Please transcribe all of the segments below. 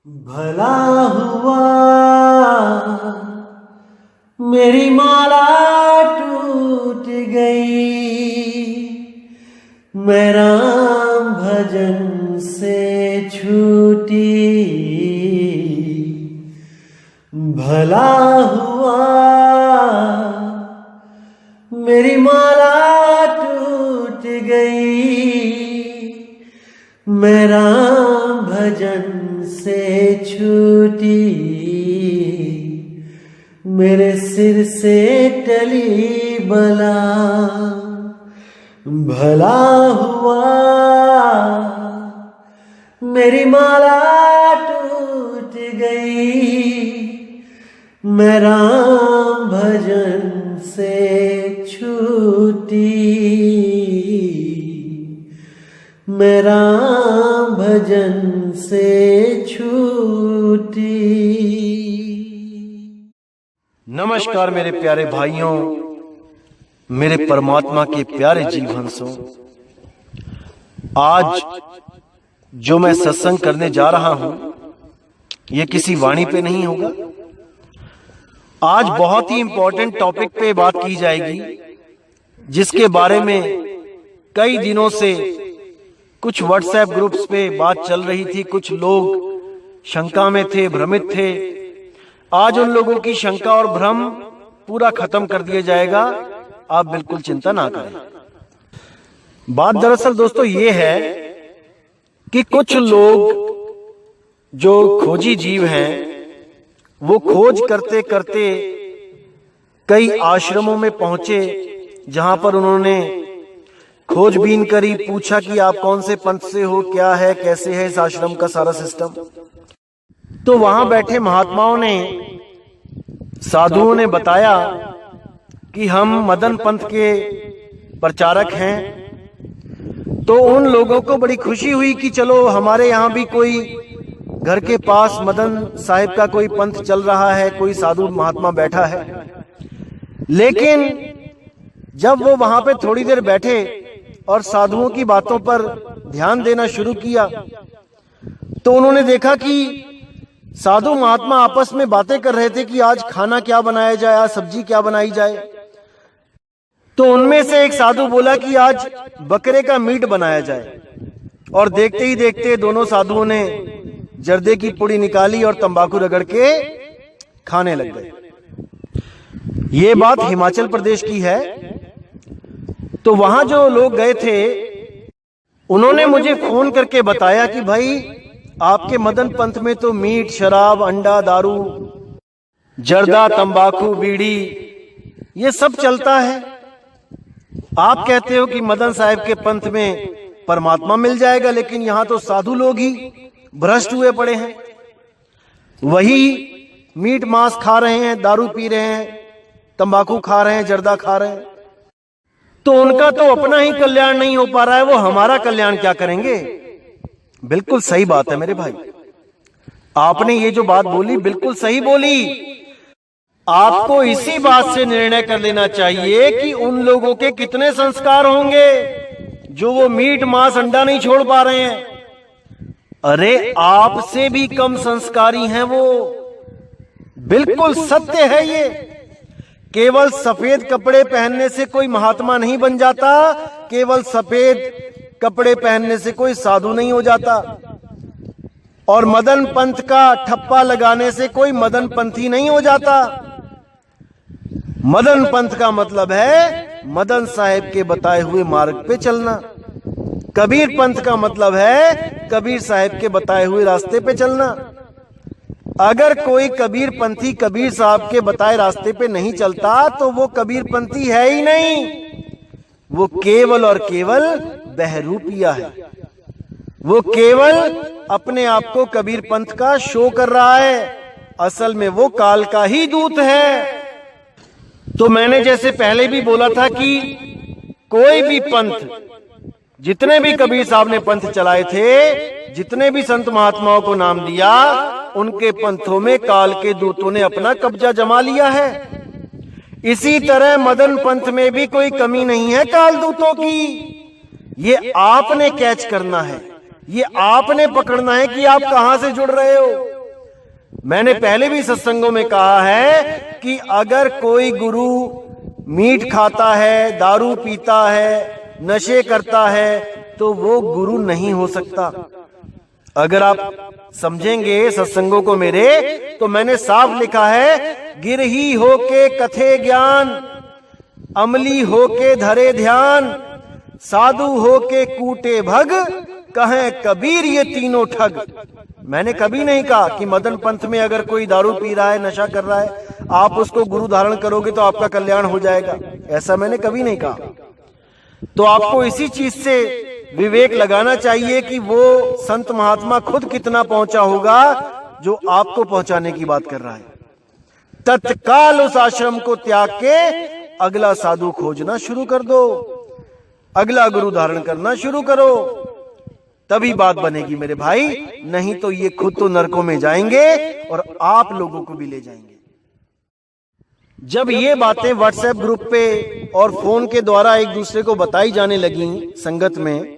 भला हुआ मेरी माला टूट गई, मैं राम भजन से छूटी। भला हुआ मेरी माला टूट गई, मैं राम भजन से छूटी। मेरे सिर से टली बला, भला हुआ मेरी माला टूट गई, मैं राम भजन से छूटी। मैं राम भजन से छूटी। नमस्कार मेरे प्यारे भाइयों, मेरे परमात्मा के प्यारे जीव हंसों। आज जो मैं सत्संग करने जा रहा हूं, यह किसी वाणी पे नहीं होगा। आज बहुत ही इंपॉर्टेंट टॉपिक पे बात की जाएगी, जिसके बारे में कई दिनों से कुछ व्हाट्सएप ग्रुप्स पे बात चल रही थी। कुछ लोग शंका में थे, भ्रमित थे। आज उन लोगों की शंका और भ्रम पूरा खत्म कर दिया जाएगा, आप बिल्कुल चिंता ना करें। बात दरअसल दोस्तों ये है कि कुछ लोग जो खोजी जीव हैं, वो खोज करते करते कई आश्रमों में पहुंचे, जहां पर उन्होंने खोजबीन करी, पूछा कि आप कौन से पंथ से हो, क्या है, कैसे है इस आश्रम का सारा सिस्टम। तो वहां बैठे महात्माओं ने, साधुओं ने बताया कि हम मदन पंथ के प्रचारक हैं। तो उन लोगों को बड़ी खुशी हुई कि चलो हमारे यहाँ भी कोई घर के पास मदन साहिब का कोई पंथ चल रहा है, कोई साधु महात्मा बैठा है। लेकिन जब वो वहां पे थोड़ी देर बैठे और साधुओं की बातों पर ध्यान देना शुरू किया, तो उन्होंने देखा कि साधु महात्मा आपस में बातें कर रहे थे कि आज खाना क्या बनाया जाए, आज सब्जी क्या बनाई जाए। तो उनमें से एक साधु बोला कि आज बकरे का मीट बनाया जाए। और देखते ही देखते दोनों साधुओं ने जर्दे की पुड़ी निकाली और तंबाकू रगड़ के खाने लग गए। ये बात हिमाचल प्रदेश की है। तो वहां जो लोग गए थे, उन्होंने मुझे फोन करके बताया कि भाई आपके मदन पंथ में तो मीट, शराब, अंडा, दारू, जर्दा, तंबाकू, बीड़ी, ये सब चलता है। आप कहते हो कि मदन साहिब के पंथ में परमात्मा मिल जाएगा, लेकिन यहां तो साधु लोग ही भ्रष्ट हुए पड़े हैं। वही मीट मांस खा रहे हैं, दारू पी रहे हैं, तंबाकू खा रहे हैं, जर्दा खा रहे हैं। तो उनका तो अपना ही कल्याण नहीं हो पा रहा है, वो हमारा कल्याण क्या करेंगे। बिल्कुल सही बात है मेरे भाई, आपने ये जो बात बोली बिल्कुल सही बोली। आपको इसी बात से निर्णय कर लेना चाहिए कि उन लोगों के कितने संस्कार होंगे जो वो मीट मांस अंडा नहीं छोड़ पा रहे हैं। अरे आपसे भी कम संस्कारी हैं वो, बिल्कुल सत्य है ये। केवल सफेद कपड़े पहनने से कोई महात्मा नहीं बन जाता, केवल सफेद कपड़े पहनने से कोई साधु नहीं हो जाता, और मदन पंथ का ठप्पा लगाने से कोई मदन पंथी नहीं हो जाता। मदन पंथ का मतलब है मदन साहिब के बताए हुए मार्ग पे चलना। कबीर पंथ का मतलब है कबीर साहिब के बताए हुए रास्ते पे चलना। अगर कोई कबीर पंथी कबीर साहब के बताए रास्ते पे नहीं चलता, तो वो कबीर पंथी है ही नहीं, वो केवल और केवल बहरूपिया है। वो केवल अपने आप को कबीर पंथ का शो कर रहा है, असल में वो काल का ही दूत है। तो मैंने जैसे पहले भी बोला था कि कोई भी पंथ, जितने भी कबीर साहब ने पंथ चलाए थे, जितने भी संत महात्माओं को नाम दिया, उनके पंथों में काल के दूतों ने अपना कब्जा जमा लिया है। इसी तरह मदन पंथ में भी कोई कमी नहीं है काल दूतों की। ये आपने कैच करना है, ये आपने पकड़ना है कि आप कहां से जुड़ रहे हो। मैंने पहले भी सत्संगों में कहा है कि अगर कोई गुरु मीट खाता है, दारू पीता है, नशे करता है, तो वो गुरु नहीं हो सकता। अगर आप समझेंगे सत्संगों को मेरे, तो मैंने साफ लिखा है, गिरही होके कथे ज्ञान, अमली होके धरे ध्यान, साधु होके कूटे भग, कहें कबीर ये तीनों ठग। मैंने कभी नहीं कहा कि मदन पंथ में अगर कोई दारू पी रहा है, नशा कर रहा है, आप उसको गुरु धारण करोगे तो आपका कल्याण हो जाएगा, ऐसा मैंने कभी नहीं कहा। तो आपको इसी चीज से विवेक लगाना चाहिए कि वो संत महात्मा खुद कितना पहुंचा होगा जो आपको पहुंचाने की बात कर रहा है। तत्काल उस आश्रम को त्याग के अगला साधु खोजना शुरू कर दो, अगला गुरु धारण करना शुरू करो, तभी बात बनेगी मेरे भाई। नहीं तो ये खुद तो नरकों में जाएंगे और आप लोगों को भी ले जाएंगे। जब ये बातें व्हाट्सएप ग्रुप पे और फोन के द्वारा एक दूसरे को बताई जाने लगी संगत में,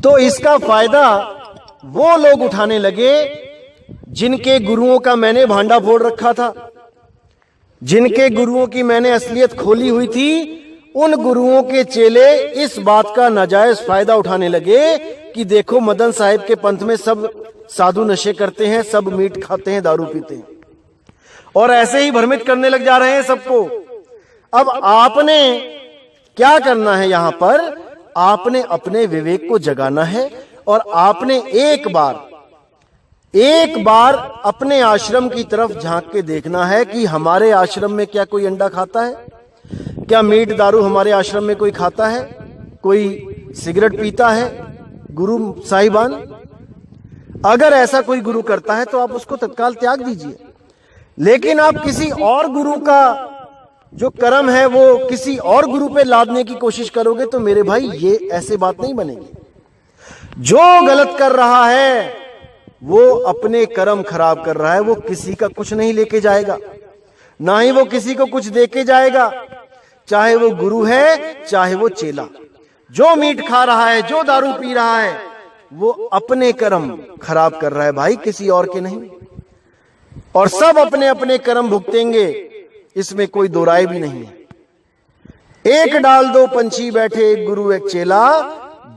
तो इसका फायदा वो लोग उठाने लगे जिनके गुरुओं का मैंने भांडा फोड़ रखा था, जिनके गुरुओं की मैंने असलियत खोली हुई थी। उन गुरुओं के चेले इस बात का नाजायज फायदा उठाने लगे कि देखो मदन साहिब के पंथ में सब साधु नशे करते हैं, सब मीट खाते हैं, दारू पीते हैं, और ऐसे ही भ्रमित करने लग जा रहे हैं सबको। अब आपने क्या करना है यहां पर? आपने अपने विवेक को जगाना है और आपने एक बार अपने आश्रम की तरफ झांक के देखना है कि हमारे आश्रम में क्या कोई अंडा खाता है, क्या मीट दारू हमारे आश्रम में कोई खाता है, कोई सिगरेट पीता है गुरु साहिबान? अगर ऐसा कोई गुरु करता है तो आप उसको तत्काल त्याग दीजिए। लेकिन आप किसी और गुरु का जो कर्म है वो किसी और गुरु पे लादने की कोशिश करोगे तो मेरे भाई ये ऐसे बात नहीं बनेगी। जो गलत कर रहा है वो अपने कर्म खराब कर रहा है, वो किसी का कुछ नहीं लेके जाएगा, ना ही वो किसी को कुछ देके जाएगा, चाहे वो गुरु है चाहे वो चेला। जो मीट खा रहा है, जो दारू पी रहा है, वो अपने कर्म खराब कर रहा है भाई, किसी और के नहीं। और सब अपने अपने कर्म भुगतेंगे, इसमें कोई दो राय भी नहीं है। एक डाल दो पंछी बैठे, एक गुरु एक चेला,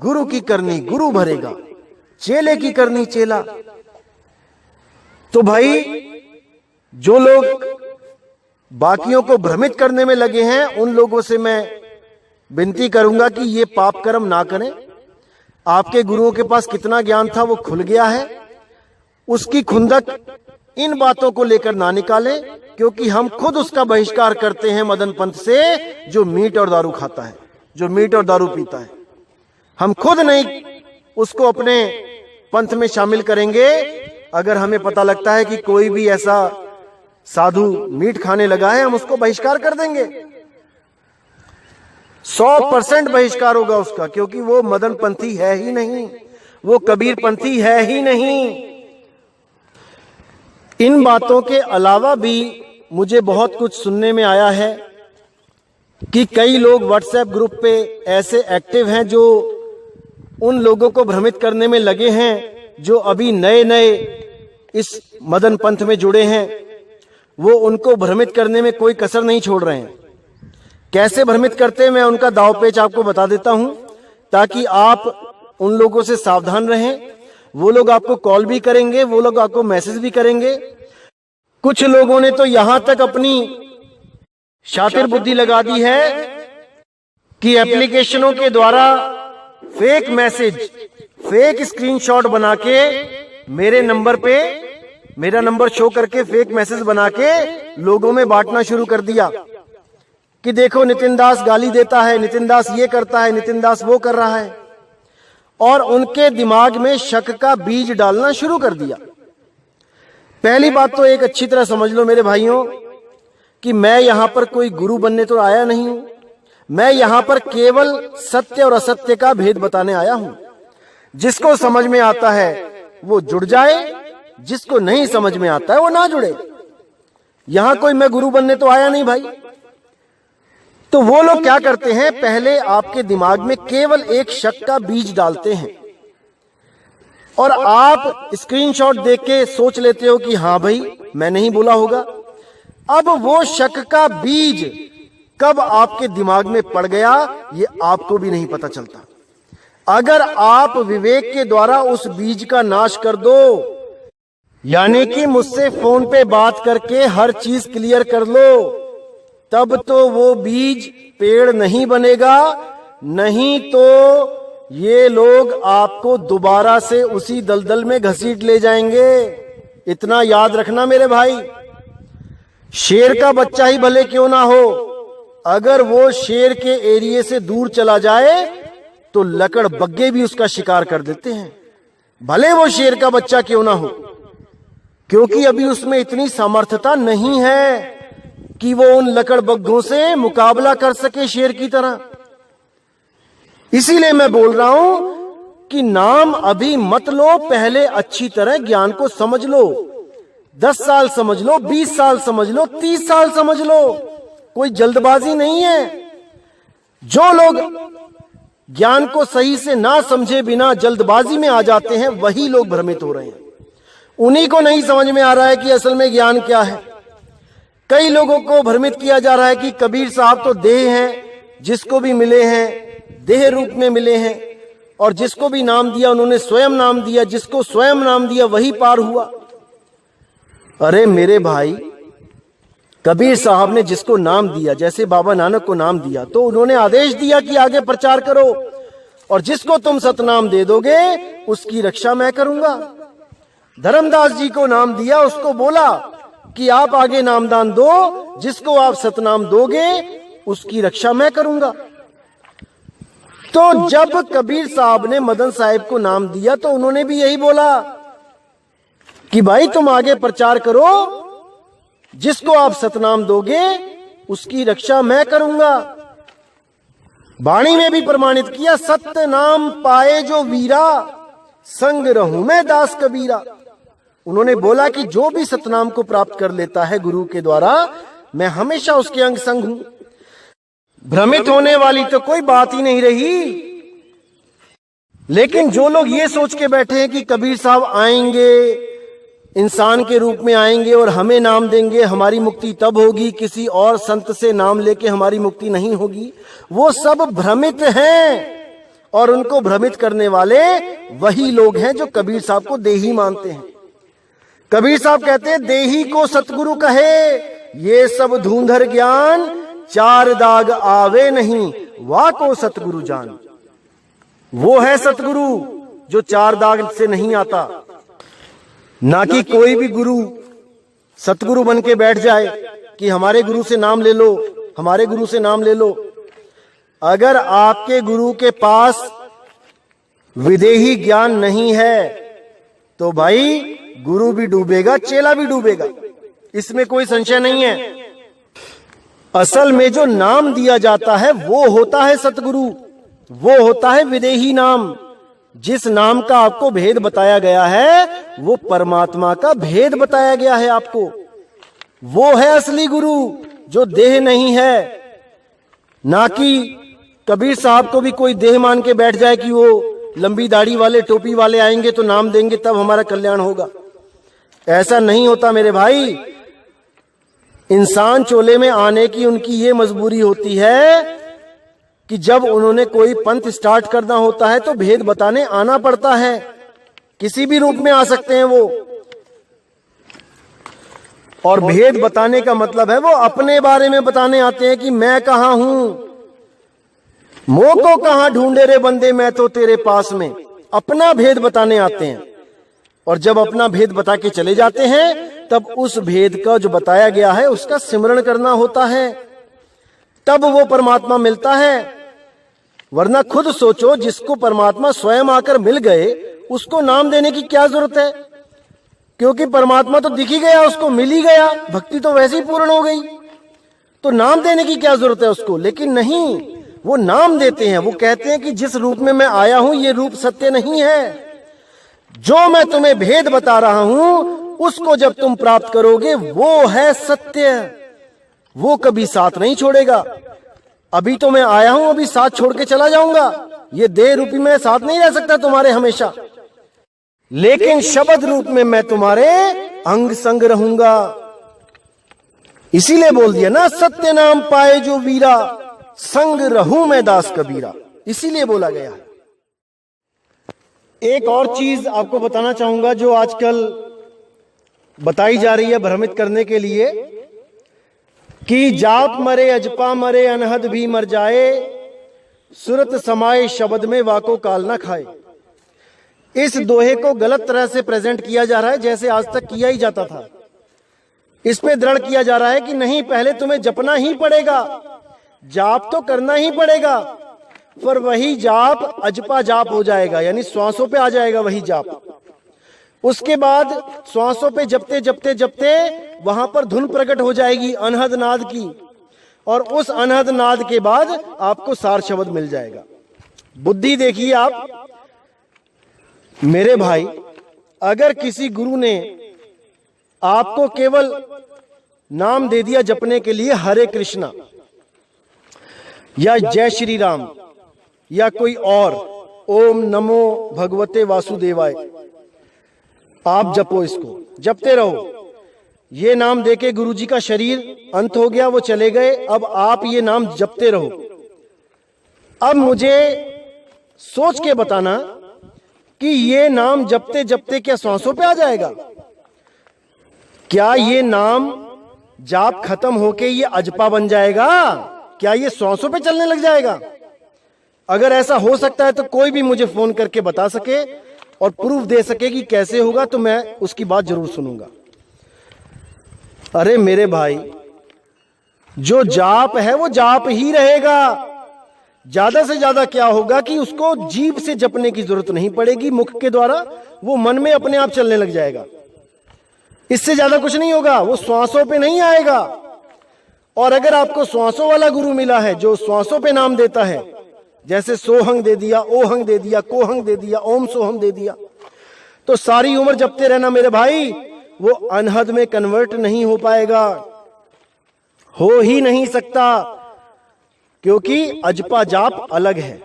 गुरु की करनी गुरु भरेगा, चेले की करनी चेला। तो भाई जो लोग बाकियों को भ्रमित करने में लगे हैं, उन लोगों से मैं विनती करूंगा कि ये पाप कर्म ना करें। आपके गुरुओं के पास कितना ज्ञान था वो खुल गया है, उसकी खुंदक इन बातों को लेकर ना निकालें, क्योंकि हम खुद उसका बहिष्कार करते हैं मदन पंथ से, जो मीट और दारू खाता है, जो मीट और दारू पीता है। हम खुद नहीं उसको अपने पंथ में शामिल करेंगे। अगर हमें पता लगता है कि कोई भी ऐसा साधु मीट खाने लगा है, हम उसको बहिष्कार कर देंगे। 100% बहिष्कार होगा उसका, क्योंकि वो मदन पंथी है ही नहीं, वो कबीर पंथी है ही नहीं। इन बातों के अलावा भी मुझे बहुत कुछ सुनने में आया है कि कई लोग व्हाट्सएप ग्रुप पे ऐसे एक्टिव हैं जो उन लोगों को भ्रमित करने में लगे हैं जो अभी नए नए इस मदन पंथ में जुड़े हैं। वो उनको भ्रमित करने में कोई कसर नहीं छोड़ रहे हैं। कैसे भ्रमित करते हैं मैं उनका दांव-पेच आपको बता देता हूं, ताकि आप उन लोगों से सावधान रहें। वो लोग आपको कॉल भी करेंगे, वो लोग आपको मैसेज भी करेंगे। कुछ लोगों ने तो यहां तक अपनी शातिर बुद्धि लगा दी है कि एप्लीकेशनों के द्वारा फेक मैसेज, फेक स्क्रीनशॉट बना के मेरे नंबर पे, मेरा नंबर शो करके फेक मैसेज बना के लोगों में बांटना शुरू कर दिया कि देखो नितिन दास गाली देता है, नितिन दास ये करता है, नितिन दास वो कर रहा है, और उनके दिमाग में शक का बीज डालना शुरू कर दिया। पहली बात तो एक अच्छी तरह समझ लो मेरे भाइयों कि मैं यहां पर कोई गुरु बनने तो आया नहीं हूं। मैं यहां पर केवल सत्य और असत्य का भेद बताने आया हूं। जिसको समझ में आता है वो जुड़ जाए, जिसको नहीं समझ में आता है वो ना जुड़े। यहां कोई मैं गुरु बनने तो आया नहीं भाई। तो वो लोग क्या करते हैं, पहले आपके दिमाग में केवल एक शक का बीज डालते हैं, और आप स्क्रीनशॉट देख के सोच लेते हो कि हाँ भाई मैं नहीं बोला होगा। अब वो शक का बीज कब आपके दिमाग में पड़ गया ये आपको भी नहीं पता चलता। अगर आप विवेक के द्वारा उस बीज का नाश कर दो, यानी कि मुझसे फोन पे बात करके हर चीज क्लियर कर लो, तब तो वो बीज पेड़ नहीं बनेगा, नहीं तो ये लोग आपको दोबारा से उसी दलदल में घसीट ले जाएंगे। इतना याद रखना मेरे भाई। शेर का बच्चा ही भले क्यों ना हो, अगर वो शेर के एरिया से दूर चला जाए तो लकड़ बग्गे भी उसका शिकार कर देते हैं, भले वो शेर का बच्चा क्यों ना हो, क्योंकि अभी उसमें इतनी सामर्थ्यता नहीं है कि वो उन लकड़ बग्गों से मुकाबला कर सके शेर की तरह। इसीलिए मैं बोल रहा हूं कि नाम अभी मत लो, पहले अच्छी तरह ज्ञान को समझ लो। 10 साल समझ लो, 20 साल समझ लो, 30 साल समझ लो, कोई जल्दबाजी नहीं है। जो लोग ज्ञान को सही से ना समझे बिना जल्दबाजी में आ जाते हैं वही लोग भ्रमित हो रहे हैं। उन्हीं को नहीं समझ में आ रहा है कि असल में ज्ञान क्या है। कई लोगों को भ्रमित किया जा रहा है कि कबीर साहब तो देह हैं, जिसको भी मिले हैं देह रूप में मिले हैं, और जिसको भी नाम दिया उन्होंने स्वयं नाम दिया, जिसको स्वयं नाम दिया वही पार हुआ। अरे मेरे भाई, कबीर साहब ने जिसको नाम दिया, जैसे बाबा नानक को नाम दिया, तो उन्होंने आदेश दिया कि आगे प्रचार करो, और जिसको तुम सतनाम दे दोगे उसकी रक्षा मैं करूंगा। धर्मदास जी को नाम दिया, उसको बोला कि आप आगे नामदान दो, जिसको आप सतनाम दोगे उसकी रक्षा मैं करूंगा। तो जब कबीर साहब ने मदन साहिब को नाम दिया तो उन्होंने भी यही बोला कि भाई तुम आगे प्रचार करो, जिसको आप सतनाम दोगे उसकी रक्षा मैं करूंगा। वाणी में भी प्रमाणित किया, सत्य नाम पाए जो वीरा, संग रहूं मैं दास कबीरा। उन्होंने बोला कि जो भी सतनाम को प्राप्त कर लेता है गुरु के द्वारा, मैं हमेशा उसके अंग संग हूं। भ्रमित होने वाली तो कोई बात ही नहीं रही। लेकिन जो लोग ये सोच के बैठे हैं कि कबीर साहब आएंगे, इंसान के रूप में आएंगे और हमें नाम देंगे, हमारी मुक्ति तब होगी, किसी और संत से नाम लेके हमारी मुक्ति नहीं होगी, वो सब भ्रमित हैं। और उनको भ्रमित करने वाले वही लोग हैं जो कबीर साहब को देही मानते हैं। कबीर साहब कहते हैं, देही को सतगुरु कहे, ये सब धुंधर ज्ञान, 4 दाग आवे नहीं, वाह को सतगुरु जान। वो है सतगुरु जो 4 दाग से नहीं आता। ना कि कोई भी गुरु सतगुरु बन के बैठ जाए कि हमारे गुरु से नाम ले लो, हमारे गुरु से नाम ले लो। अगर आपके गुरु के पास विदेही ज्ञान नहीं है तो भाई गुरु भी डूबेगा, चेला भी डूबेगा, इसमें कोई संशय नहीं है। असल में जो नाम दिया जाता है वो होता है सतगुरु, वो होता है विदेही नाम। जिस नाम का आपको भेद बताया गया है वो परमात्मा का भेद बताया गया है आपको। वो है असली गुरु जो देह नहीं है। ना कि कबीर साहब को भी कोई देह मान के बैठ जाए कि वो लंबी दाढ़ी वाले टोपी वाले आएंगे तो नाम देंगे तब हमारा कल्याण होगा। ऐसा नहीं होता मेरे भाई। इंसान चोले में आने की उनकी ये मजबूरी होती है कि जब उन्होंने कोई पंथ स्टार्ट करना होता है तो भेद बताने आना पड़ता है। किसी भी रूप में आ सकते हैं वो, और भेद बताने का मतलब है वो अपने बारे में बताने आते हैं कि मैं कहां हूं, मोह को कहां ढूंढे रे बंदे, मैं तो तेरे पास में। अपना भेद बताने आते हैं, और जब अपना भेद बता के चले जाते हैं तब उस भेद का जो बताया गया है उसका सिमरण करना होता है, तब वो परमात्मा मिलता है। वरना खुद सोचो, जिसको परमात्मा स्वयं आकर मिल गए उसको नाम देने की क्या जरूरत है, क्योंकि परमात्मा तो दिख ही गया, उसको मिल ही गया, भक्ति तो वैसे ही पूर्ण हो गई, तो नाम देने की क्या जरूरत है उसको। लेकिन नहीं, वो नाम देते हैं। वो कहते हैं कि जिस रूप में मैं आया हूं ये रूप सत्य नहीं है। जो मैं तुम्हें भेद बता रहा हूं उसको जब तुम प्राप्त करोगे वो है सत्य, वो कभी साथ नहीं छोड़ेगा। अभी तो मैं आया हूं, अभी साथ छोड़ के चला जाऊंगा, ये देह रूपी मैं साथ नहीं रह सकता तुम्हारे हमेशा। लेकिन शब्द रूप में मैं तुम्हारे अंग संग रहूंगा। इसीलिए बोल दिया ना, सत्य नाम पाए जो वीरा, संग रहूं मैं दास कबीरा, इसीलिए बोला गया है। एक और चीज आपको बताना चाहूंगा जो आजकल बताई जा रही है भ्रमित करने के लिए, कि जाप मरे अजपा मरे अनहद भी मर जाए, सुरत समाए शब्द में वाको काल ना खाए। इस दोहे को गलत तरह से प्रेजेंट किया जा रहा है, जैसे आज तक किया ही जाता था। इस पे दृढ़ किया जा रहा है कि नहीं, पहले तुम्हें जपना ही पड़ेगा, जाप तो करना ही पड़ेगा, पर वही जाप अजपा जाप हो जाएगा, यानी श्वासों पे आ जाएगा वही जाप। उसके बाद श्वासों पे जपते जपते जपते वहां पर धुन प्रकट हो जाएगी अनहद नाद की, और उस अनहद नाद के बाद आपको सार शब्द मिल जाएगा। बुद्धि देखिए आप मेरे भाई, अगर किसी गुरु ने आपको केवल नाम दे दिया जपने के लिए, हरे कृष्णा या जय श्री राम या कोई और, ओम नमो भगवते वासुदेवाय, आप जपो, इसको जपते रहो। ये नाम देके गुरुजी का शरीर अंत हो गया, वो चले गए, अब आप ये नाम जपते रहो। अब मुझे सोच के बताना कि ये नाम जपते जपते क्या श्वासों पे आ जाएगा? क्या ये नाम जाप खत्म होके ये अजपा बन जाएगा? क्या ये श्वासों पे चलने लग जाएगा? अगर ऐसा हो सकता है तो कोई भी मुझे फोन करके बता सके और प्रूफ दे सके कि कैसे होगा, तो मैं उसकी बात जरूर सुनूंगा। अरे मेरे भाई, जो जाप है वो जाप ही रहेगा। ज्यादा से ज्यादा क्या होगा कि उसको जीभ से जपने की जरूरत नहीं पड़ेगी, मुख के द्वारा वो मन में अपने आप चलने लग जाएगा। इससे ज्यादा कुछ नहीं होगा, वो श्वासों पे नहीं आएगा। और अगर आपको श्वासों वाला गुरु मिला है जो श्वासों पे नाम देता है, जैसे सोहंग दे दिया, ओहंग दे दिया, कोहंग दे दिया, ओम सोहम दे दिया, तो सारी उम्र जपते रहना मेरे भाई, वो अनहद में कन्वर्ट नहीं हो पाएगा, हो ही नहीं सकता, क्योंकि अजपा जाप अलग है।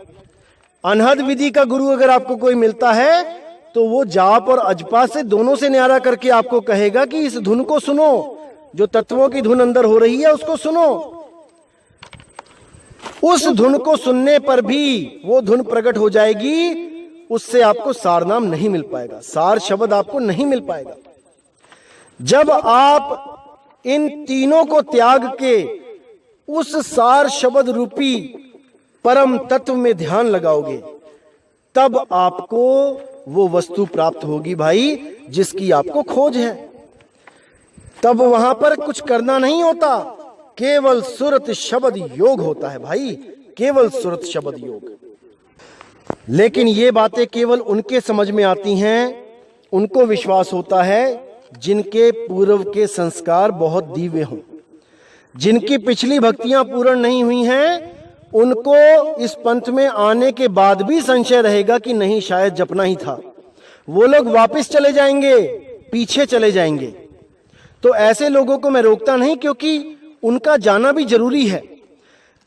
अनहद विधि का गुरु अगर आपको कोई मिलता है तो वो जाप और अजपा से दोनों से न्यारा करके आपको कहेगा कि इस धुन को सुनो, जो तत्वों की धुन अंदर हो रही है उसको सुनो। उस धुन को सुनने पर भी वो धुन प्रकट हो जाएगी, उससे आपको सार नाम नहीं मिल पाएगा, सार शब्द आपको नहीं मिल पाएगा। जब आप इन तीनों को त्याग के उस सार शब्द रूपी परम तत्व में ध्यान लगाओगे, तब आपको वो वस्तु प्राप्त होगी भाई जिसकी आपको खोज है। तब वहां पर कुछ करना नहीं होता, केवल सुरत शब्द योग होता है भाई, केवल सुरत शब्द योग। लेकिन ये बातें केवल उनके समझ में आती हैं, उनको विश्वास होता है जिनके पूर्व के संस्कार बहुत दिव्य हों। जिनकी पिछली भक्तियां पूर्ण नहीं हुई हैं, उनको इस पंथ में आने के बाद भी संशय रहेगा कि नहीं, शायद जपना ही था। वो लोग वापस चले जाएंगे, पीछे चले जाएंगे। तो ऐसे लोगों को मैं रोकता नहीं, क्योंकि उनका जाना भी जरूरी है।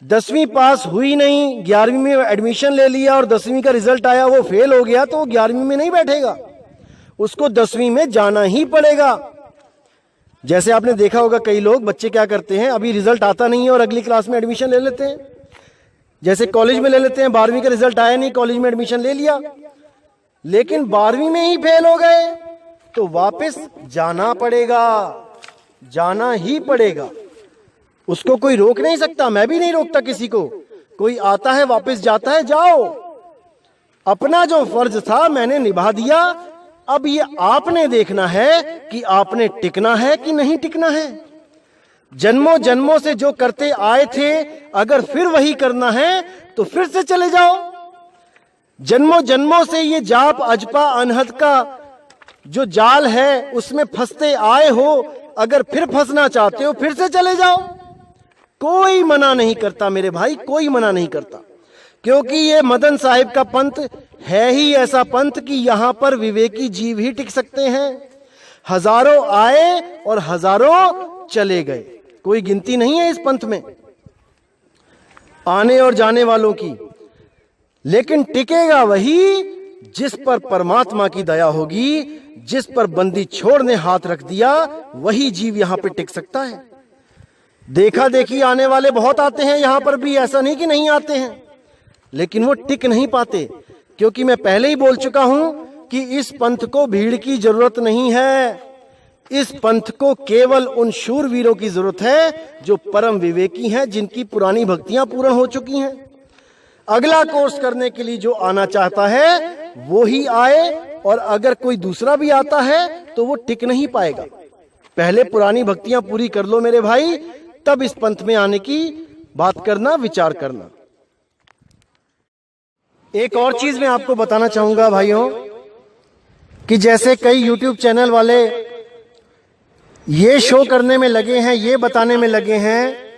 10वीं पास हुई नहीं, 11वीं में एडमिशन ले लिया और 10वीं का रिजल्ट आया, वो फेल हो गया, तो वो 11वीं में नहीं बैठेगा, उसको 10वीं में जाना ही पड़ेगा। जैसे आपने देखा होगा कई लोग, बच्चे क्या करते हैं, अभी रिजल्ट आता नहीं है और अगली क्लास में एडमिशन ले लेते हैं। जैसे कॉलेज में ले लेते हैं, 12वीं का रिजल्ट आया नहीं, कॉलेज में एडमिशन ले लिया, लेकिन 12वीं में ही फेल हो गए, तो वापस जाना पड़ेगा, जाना ही पड़ेगा। उसको कोई रोक नहीं सकता, मैं भी नहीं रोकता किसी को। कोई आता है वापस जाता है, जाओ, अपना जो फर्ज था मैंने निभा दिया। अब ये आपने देखना है कि आपने टिकना है कि नहीं टिकना है। जन्मों जन्मों से जो करते आए थे, अगर फिर वही करना है तो फिर से चले जाओ। जन्मों जन्मों से ये जाप अजपा अनहद का जो जाल है उसमें फंसते आए हो, अगर फिर फंसना चाहते हो फिर से चले जाओ। कोई मना नहीं करता मेरे भाई, कोई मना नहीं करता, क्योंकि ये मदन साहिब का पंथ है ही ऐसा पंथ कि यहां पर विवेकी जीव ही टिक सकते हैं। हजारों आए और हजारों चले गए, कोई गिनती नहीं है इस पंथ में आने और जाने वालों की। लेकिन टिकेगा वही जिस पर परमात्मा की दया होगी, जिस पर बंदी छोड़ ने हाथ रख दिया, वही जीव यहां पे टिक सकता है। देखा देखी आने वाले बहुत आते हैं यहां पर भी, ऐसा नहीं कि नहीं आते हैं, लेकिन वो टिक नहीं पाते, क्योंकि मैं पहले ही बोल चुका हूं कि इस पंथ को भीड़ की जरूरत नहीं है। इस पंथ को केवल उन शूरवीरों की जरूरत है जो परम विवेकी हैं, जिनकी पुरानी भक्तियां पूर्ण हो चुकी हैं। अगला कोर्स करने के लिए जो आना चाहता है वो ही आए, और अगर कोई दूसरा भी आता है तो वो टिक नहीं पाएगा। पहले पुरानी भक्तियां पूरी कर लो मेरे भाई, तब इस पंथ में आने की बात करना, विचार करना। एक और चीज मैं आपको बताना चाहूंगा भाइयों, कि जैसे कई YouTube चैनल वाले ये शो करने में लगे हैं, ये बताने में लगे हैं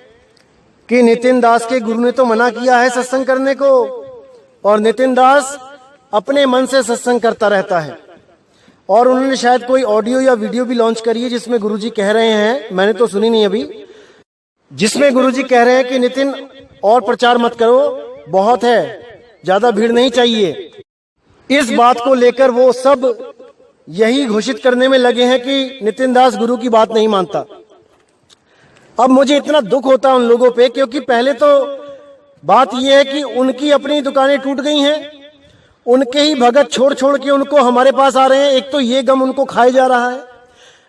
कि नितिन दास के गुरु ने तो मना किया है सत्संग करने को, और नितिन दास अपने मन से सत्संग करता रहता है। और उन्होंने शायद कोई ऑडियो या वीडियो भी लॉन्च करी है जिसमें गुरुजी कह रहे हैं, मैंने तो सुनी नहीं अभी, जिसमें गुरुजी कह रहे हैं कि नितिन और प्रचार मत करो, बहुत है, ज्यादा भीड़ नहीं चाहिए। इस बात को लेकर वो सब यही घोषित करने में लगे हैं कि नितिन दास गुरु की बात नहीं मानता। अब मुझे इतना दुख होता है उन लोगों पे, क्योंकि पहले तो बात यह है कि उनकी अपनी दुकानें टूट गई हैं, उनके ही भगत छोड़ छोड़ के उनको हमारे पास आ रहे हैं। एक तो ये गम उनको खाया जा रहा है,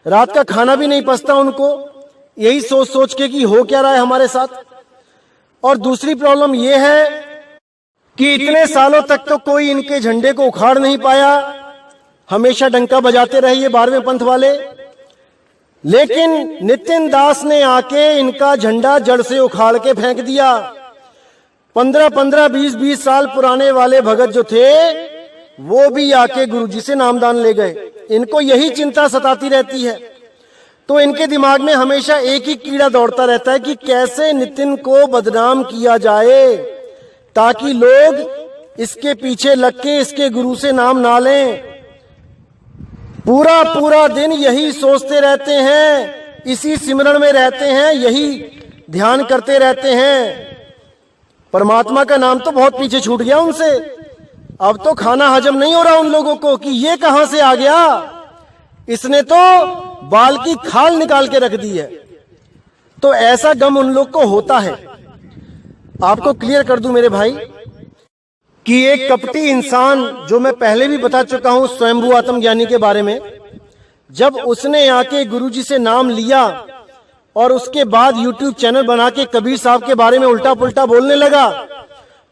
रात का खाना भी नहीं पचता उनको, यही सोच सोच के कि हो क्या रहा है हमारे साथ। और दूसरी प्रॉब्लम ये है कि इतने सालों तक तो कोई इनके झंडे को उखाड़ नहीं पाया, हमेशा डंका बजाते रहे ये 12वें पंथ वाले। लेकिन नितिन दास ने आके इनका झंडा जड़ से उखाड़ के फेंक दिया। 15-15, 20-20 साल पुराने वाले भगत जो थे वो भी आके गुरुजी से नामदान ले गए। इनको यही चिंता सताती रहती है, तो इनके दिमाग में हमेशा एक ही कीड़ा दौड़ता रहता है कि कैसे नितिन को बदनाम किया जाए, ताकि लोग इसके पीछे लग के इसके गुरु से नाम ना लें। पूरा पूरा दिन यही सोचते रहते हैं, इसी सिमरन में रहते हैं, यही ध्यान करते रहते हैं। परमात्मा का नाम तो बहुत पीछे छूट गया उनसे। अब तो खाना हजम नहीं हो रहा उन लोगों को कि ये कहां से आ गया, इसने तो बाल की खाल निकाल के रख दी है। तो ऐसा गम उन लोग को होता है। आपको क्लियर कर दूं मेरे भाई कि एक कपटी इंसान, जो मैं पहले भी बता चुका हूं स्वयंभू आत्मज्ञानी के बारे में, जब उसने आके गुरुजी से नाम लिया और उसके बाद YouTube चैनल बना के कबीर साहब के बारे में उल्टा पुल्टा बोलने लगा,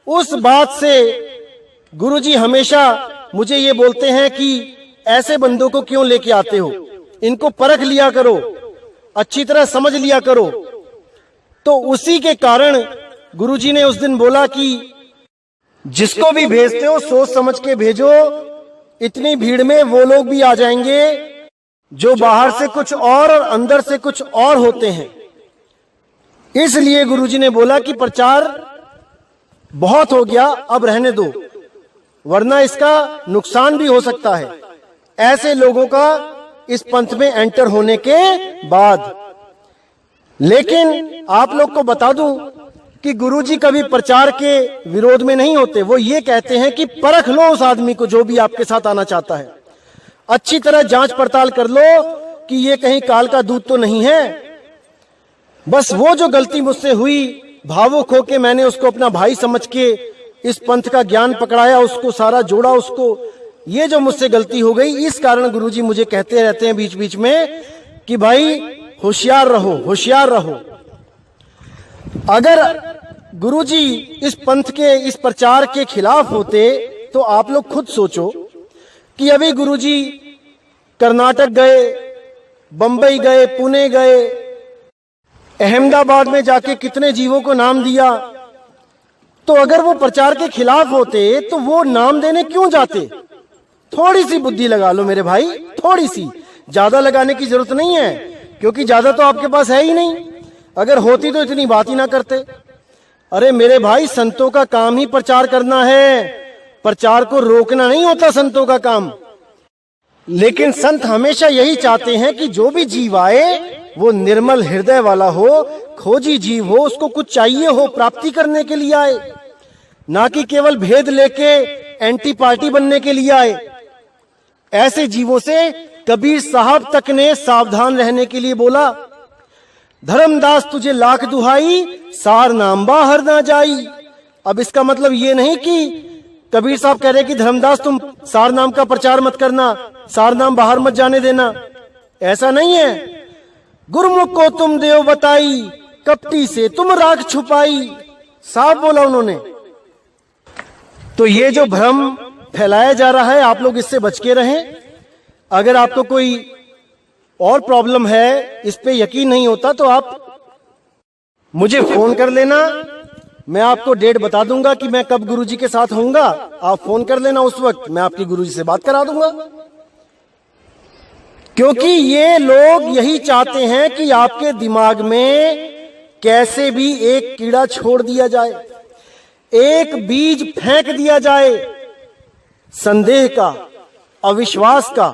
उस बात से गुरुजी हमेशा मुझे ये बोलते हैं कि ऐसे बंदों को क्यों लेके आते हो, इनको परख लिया करो, अच्छी तरह समझ लिया करो। तो उसी के कारण गुरुजी ने उस दिन बोला कि जिसको भी भेजते हो सोच समझ के भेजो, इतनी भीड़ में वो लोग भी आ जाएंगे जो बाहर से कुछ और अंदर से कुछ और होते हैं। इसलिए गुरुजी ने बोला कि प्रचार बहुत हो गया, अब रहने दो, वरना इसका नुकसान भी हो सकता है ऐसे लोगों का इस पंथ में एंटर होने के बाद। लेकिन आप लोग को बता दूं कि गुरुजी कभी प्रचार के विरोध में नहीं होते। वो ये कहते हैं कि परख लो उस आदमी को जो भी आपके साथ आना चाहता है, अच्छी तरह जांच पड़ताल कर लो कि ये कहीं काल का दूत तो नहीं है। बस वो जो गलती मुझसे हुई, भावुक होके मैंने उसको अपना भाई समझ के इस पंथ का ज्ञान पकड़ाया, उसको सारा जोड़ा उसको, ये जो मुझसे गलती हो गई, इस कारण गुरुजी मुझे कहते रहते हैं बीच बीच में कि भाई होशियार रहो, होशियार रहो। अगर गुरुजी इस पंथ के, इस प्रचार के खिलाफ होते तो आप लोग खुद सोचो कि अभी गुरुजी कर्नाटक गए, बंबई गए, पुणे गए, अहमदाबाद में जाके कितने जीवों को नाम दिया। तो अगर वो प्रचार के खिलाफ होते तो वो नाम देने क्यों जाते? थोड़ी सी बुद्धि लगा लो मेरे भाई, थोड़ी सी, ज्यादा लगाने की जरूरत नहीं है, क्योंकि ज्यादा तो आपके पास है ही नहीं। अगर होती तो इतनी बात ही ना करते। अरे मेरे भाई, संतों का काम ही प्रचार करना है, प्रचार को रोकना नहीं होता संतों का काम। लेकिन संत हमेशा यही चाहते हैं कि जो भी जीव आए वो निर्मल हृदय वाला हो, खोजी जीव हो, उसको कुछ चाहिए हो, प्राप्ति करने के लिए आए, ना कि केवल भेद लेके एंटी पार्टी बनने के लिए आए। ऐसे जीवों से कबीर साहब तक ने सावधान रहने के लिए बोला, धर्मदास तुझे लाख दुहाई, सार नाम बाहर ना जाई। अब इसका मतलब ये नहीं कि कबीर साहब कह रहे कि धर्मदास तुम सार नाम का प्रचार मत करना, सार नाम बाहर मत जाने देना, ऐसा नहीं है। गुरुमुख को तुम देव बताई, कपटी से तुम राख छुपाई, साफ बोला उन्होंने। तो ये जो भ्रम फैलाया जा रहा है, आप लोग इससे बच के रहें। अगर आपको कोई और प्रॉब्लम है, इस पे यकीन नहीं होता, तो आप मुझे फोन कर लेना। मैं आपको डेट बता दूंगा कि मैं कब गुरुजी के साथ होऊंगा। आप फोन कर लेना, उस वक्त मैं आपकी गुरुजी से बात करा दूंगा। क्योंकि ये लोग यही चाहते हैं कि आपके दिमाग में कैसे भी एक कीड़ा छोड़ दिया जाए, एक बीज फेंक दिया जाए संदेह का, अविश्वास का,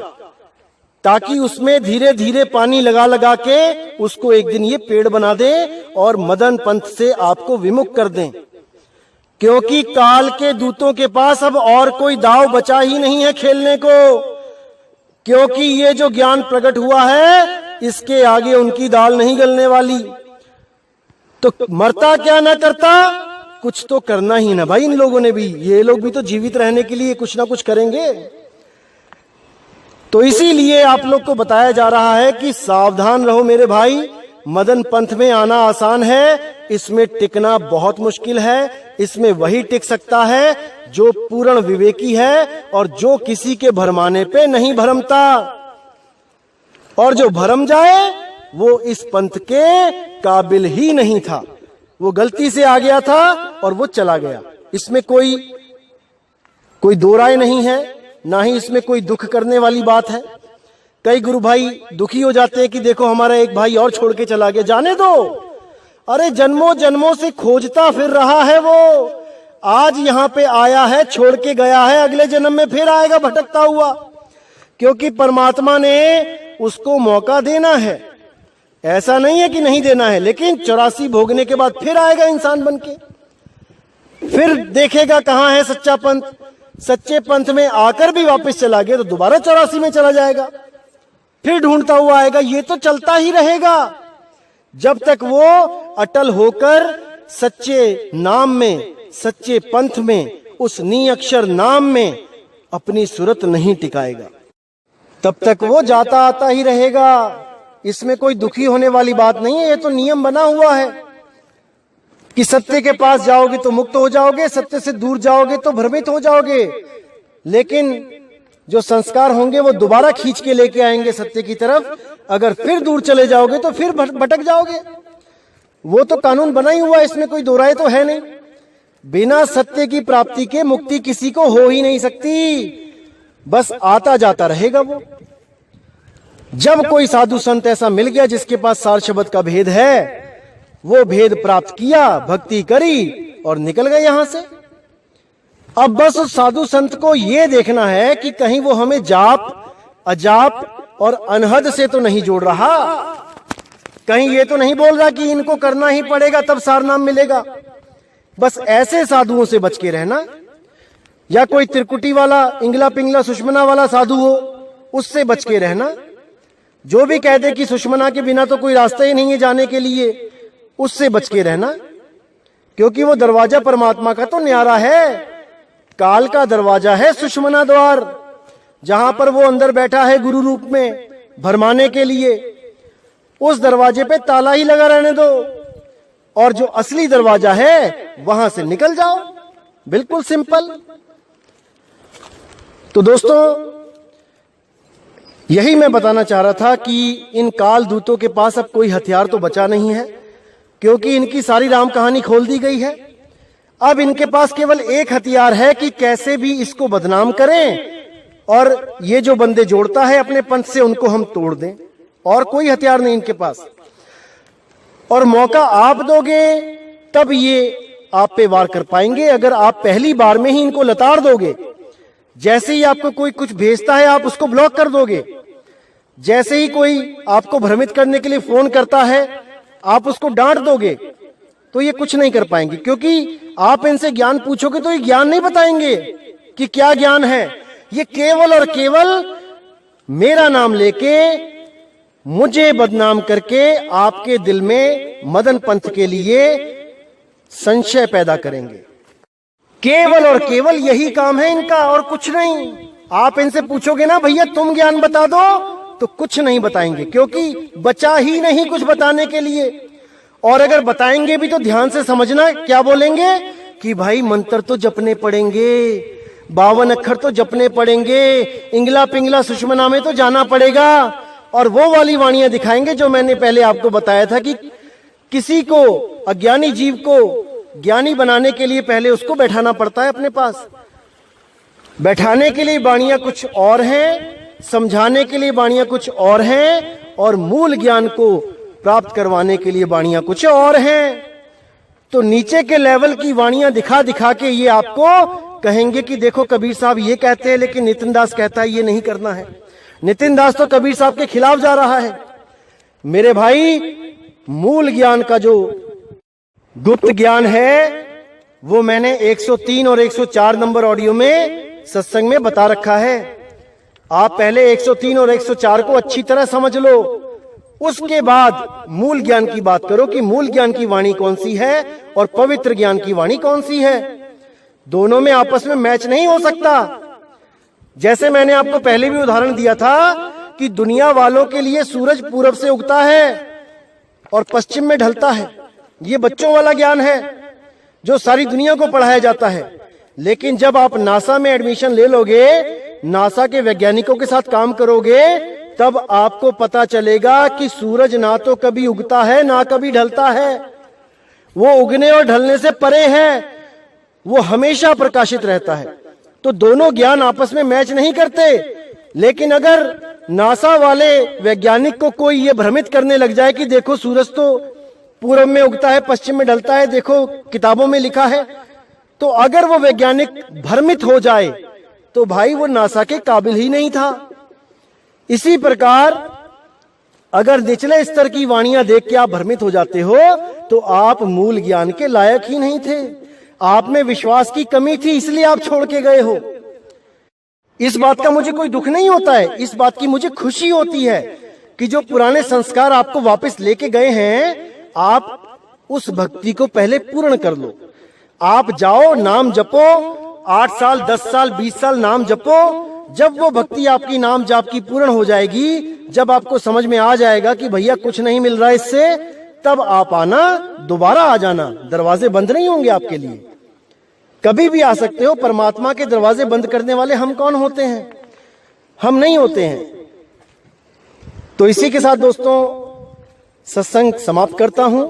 ताकि उसमें धीरे धीरे पानी लगा लगा के उसको एक दिन ये पेड़ बना दें और मदन पंथ से आपको विमुख कर दें। क्योंकि काल के दूतों के पास अब और कोई दाव बचा ही नहीं है खेलने को। क्योंकि ये जो ज्ञान प्रकट हुआ है, इसके आगे उनकी दाल नहीं गलने वाली। तो मरता क्या ना करता, कुछ तो करना ही ना भाई। इन लोगों ने भी, ये लोग भी तो जीवित रहने के लिए कुछ ना कुछ करेंगे। तो इसीलिए आप लोग को बताया जा रहा है कि सावधान रहो मेरे भाई। मदन पंथ में आना आसान है, इसमें टिकना बहुत मुश्किल है। इसमें वही टिक सकता है जो पूर्ण विवेकी है और जो किसी के भरमाने पे नहीं भरमता। और जो भरम जाए वो इस पंथ के काबिल ही नहीं था। वो गलती से आ गया था और वो चला गया। इसमें कोई दो राय नहीं है, ना ही इसमें कोई दुख करने वाली बात है। कई गुरु भाई दुखी हो जाते हैं कि देखो हमारा एक भाई और छोड़ के चला गया। जाने दो, अरे जन्मों जन्मों से खोजता फिर रहा है वो। आज यहाँ पे आया है, छोड़ के गया है, अगले जन्म में फिर आएगा भटकता हुआ। क्योंकि परमात्मा ने उसको मौका देना है, ऐसा नहीं है कि नहीं देना है। लेकिन 84 भोगने के बाद फिर आएगा इंसान बनके, फिर देखेगा कहाँ है सच्चा पंथ। सच्चे पंथ में आकर भी वापस चला गया तो दोबारा 84 में चला जाएगा, फिर ढूंढता हुआ आएगा। ये तो चलता ही रहेगा जब तक वो अटल होकर सच्चे नाम में, सच्चे पंथ में, उस नी अक्षर नाम में अपनी सूरत नहीं टिकाएगा, तब तक वो जाता आता ही रहेगा। इसमें कोई दुखी होने वाली बात नहीं है। ये तो नियम बना हुआ है कि सत्य के पास जाओगे तो मुक्त हो जाओगे, सत्य से दूर जाओगे तो भ्रमित हो जाओगे। लेकिन जो संस्कार होंगे वो दोबारा खींच के लेके आएंगे सत्य की तरफ। अगर फिर दूर चले जाओगे तो फिर भटक जाओगे। वो तो कानून बना ही हुआ, इसमें कोई दो राय तो है नहीं। बिना सत्य की प्राप्ति के मुक्ति किसी को हो ही नहीं सकती, बस आता जाता रहेगा वो। जब कोई साधु संत ऐसा मिल गया जिसके पास सार शब्द का भेद है, वो भेद प्राप्त किया, भक्ति करी और निकल गए यहां से। अब बस उस साधु संत को ये देखना है कि कहीं वो हमें जाप, अजाप और अनहद से तो नहीं जोड़ रहा। कहीं ये तो नहीं बोल रहा कि इनको करना ही पड़ेगा तब सार नाम मिलेगा। बस ऐसे साधुओं से बच के रहना। या कोई त्रिकुटी वाला, इंगला पिंगला सुषमना वाला साधु हो, उससे बच के रहना। जो भी कह दे कि सुषमना के बिना तो कोई रास्ता ही नहीं है जाने के लिए, उससे बच के रहना। क्योंकि वो दरवाजा परमात्मा का तो न्यारा है, काल का दरवाजा है सुषमना द्वार, जहां पर वो अंदर बैठा है गुरु रूप में भरमाने के लिए। उस दरवाजे पे ताला ही लगा रहने दो और जो असली दरवाजा है वहां से निकल जाओ। बिल्कुल सिंपल। तो दोस्तों, यही मैं बताना चाह रहा था कि इन काल दूतों के पास अब कोई हथियार तो बचा नहीं है, क्योंकि इनकी सारी राम कहानी खोल दी गई है। अब इनके पास केवल एक हथियार है कि कैसे भी इसको बदनाम करें और ये जो बंदे जोड़ता है अपने पंथ से उनको हम तोड़ दें। और कोई हथियार नहीं इनके पास। और मौका आप दोगे तब ये आप पे वार कर पाएंगे। अगर आप पहली बार में ही इनको लताड़ दोगे, जैसे ही आपको कोई कुछ भेजता है आप उसको ब्लॉक कर दोगे, जैसे ही कोई आपको भ्रमित करने के लिए फोन करता है आप उसको डांट दोगे, तो ये कुछ नहीं कर पाएंगे। क्योंकि आप इनसे ज्ञान पूछोगे तो ये ज्ञान नहीं बताएंगे, कि क्या ज्ञान है। ये केवल और केवल मेरा नाम लेके मुझे बदनाम करके आपके दिल में मदन पंथ के लिए संशय पैदा करेंगे। केवल और केवल यही काम है इनका और कुछ नहीं। आप इनसे पूछोगे ना भैया तुम ज्ञान बता दो, तो कुछ नहीं बताएंगे, क्योंकि बचा ही नहीं कुछ बताने के लिए। और अगर बताएंगे भी तो ध्यान से समझना, क्या बोलेंगे कि भाई मंत्र तो जपने पड़ेंगे, 52 अक्षर तो जपने पड़ेंगे, इंगला पिंगला सुषमना में तो जाना पड़ेगा। और वो वाली वाणियां दिखाएंगे जो मैंने पहले आपको बताया था कि किसी को, अज्ञानी जीव को ज्ञानी बनाने के लिए पहले उसको बैठाना पड़ता है अपने पास। बैठाने के लिए वाणियां कुछ और हैं, समझाने के लिए वाणियां कुछ और हैं, और मूल ज्ञान को प्राप्त करवाने के लिए वाणियां कुछ और हैं। तो नीचे के लेवल की वाणियां दिखा दिखा के ये आपको कहेंगे कि देखो कबीर साहब ये कहते हैं, लेकिन नितिन दास कहता है ये नहीं करना है। नितिन दास तो कबीर साहब के खिलाफ जा रहा है। मेरे भाई, मूल ज्ञान का जो गुप्त ज्ञान है वो मैंने 103 और 104 नंबर ऑडियो में सत्संग में बता रखा है। आप पहले 103 और 104 को अच्छी तरह समझ लो, उसके बाद मूल ज्ञान की बात करो कि मूल ज्ञान की वाणी कौन सी है और पवित्र ज्ञान की वाणी कौन सी है। दोनों में आपस में मैच नहीं हो सकता। जैसे मैंने आपको पहले भी उदाहरण दिया था कि दुनिया वालों के लिए सूरज पूरब से उगता है और पश्चिम में ढलता है। ये बच्चों वाला ज्ञान है जो सारी दुनिया को पढ़ाया जाता है। लेकिन जब आप नासा में एडमिशन ले लोगे, नासा के वैज्ञानिकों के साथ काम करोगे, तब आपको पता चलेगा कि सूरज ना तो कभी उगता है ना कभी ढलता है। वो उगने और ढलने से परे है, वो हमेशा प्रकाशित रहता है। तो दोनों ज्ञान आपस में मैच नहीं करते। लेकिन अगर नासा वाले वैज्ञानिक को कोई ये भ्रमित करने लग जाए कि देखो सूरज तो पूरब में उगता है पश्चिम में ढलता है, देखो किताबों में लिखा है, तो अगर वो वैज्ञानिक भ्रमित हो जाए तो भाई वो नासा के काबिल ही नहीं था। इसी प्रकार अगर निचले स्तर की वाणियां देख के आप भ्रमित हो जाते हो तो आप मूल ज्ञान के लायक ही नहीं थे। आप में विश्वास की कमी थी, इसलिए आप छोड़ के गए हो। इस बात का मुझे कोई दुख नहीं होता है, इस बात की मुझे खुशी होती है कि जो पुराने संस्कार आपको वापस लेके गए हैं, आप उस भक्ति को पहले पूर्ण कर लो। आप जाओ, नाम जपो, 8 साल 10 साल 20 साल नाम जपो। जब वो भक्ति आपकी नाम जाप की पूर्ण हो जाएगी, जब आपको समझ में आ जाएगा कि भैया कुछ नहीं मिल रहा है इससे, तब आप आना, दोबारा आ जाना। दरवाजे बंद नहीं होंगे आपके लिए, कभी भी आ सकते हो। परमात्मा के दरवाजे बंद करने वाले हम कौन होते हैं? हम नहीं होते हैं। तो इसी के साथ दोस्तों सत्संग समाप्त करता हूं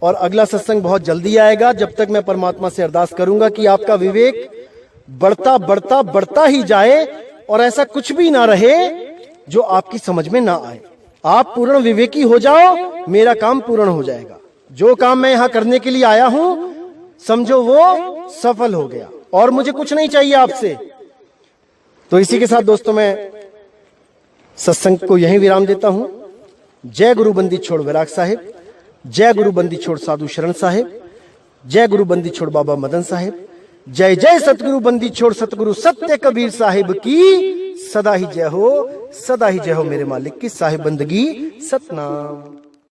और अगला सत्संग बहुत जल्दी आएगा। जब तक मैं परमात्मा से अरदास करूंगा कि आपका विवेक बढ़ता बढ़ता बढ़ता ही जाए और ऐसा कुछ भी ना रहे जो आपकी समझ में ना आए। आप पूर्ण विवेकी हो जाओ, मेरा काम पूर्ण हो जाएगा। जो काम मैं यहां करने के लिए आया हूं, समझो वो सफल हो गया और मुझे कुछ नहीं चाहिए आपसे। तो इसी के साथ दोस्तों मैं सत्संग को यहीं विराम देता हूं। जय गुरु बंदी छोड़ विराग साहिब, जय गुरु बंदी छोड़ साधु शरण साहिब, जय गुरु बंदी छोड़ बाबा मदन साहिब, जय जय सतगुरु बंदी छोड़ सतगुरु सत्य कबीर साहिब की सदा ही जय हो, सदा ही जय हो मेरे मालिक की साहिब बंदगी सतनाम।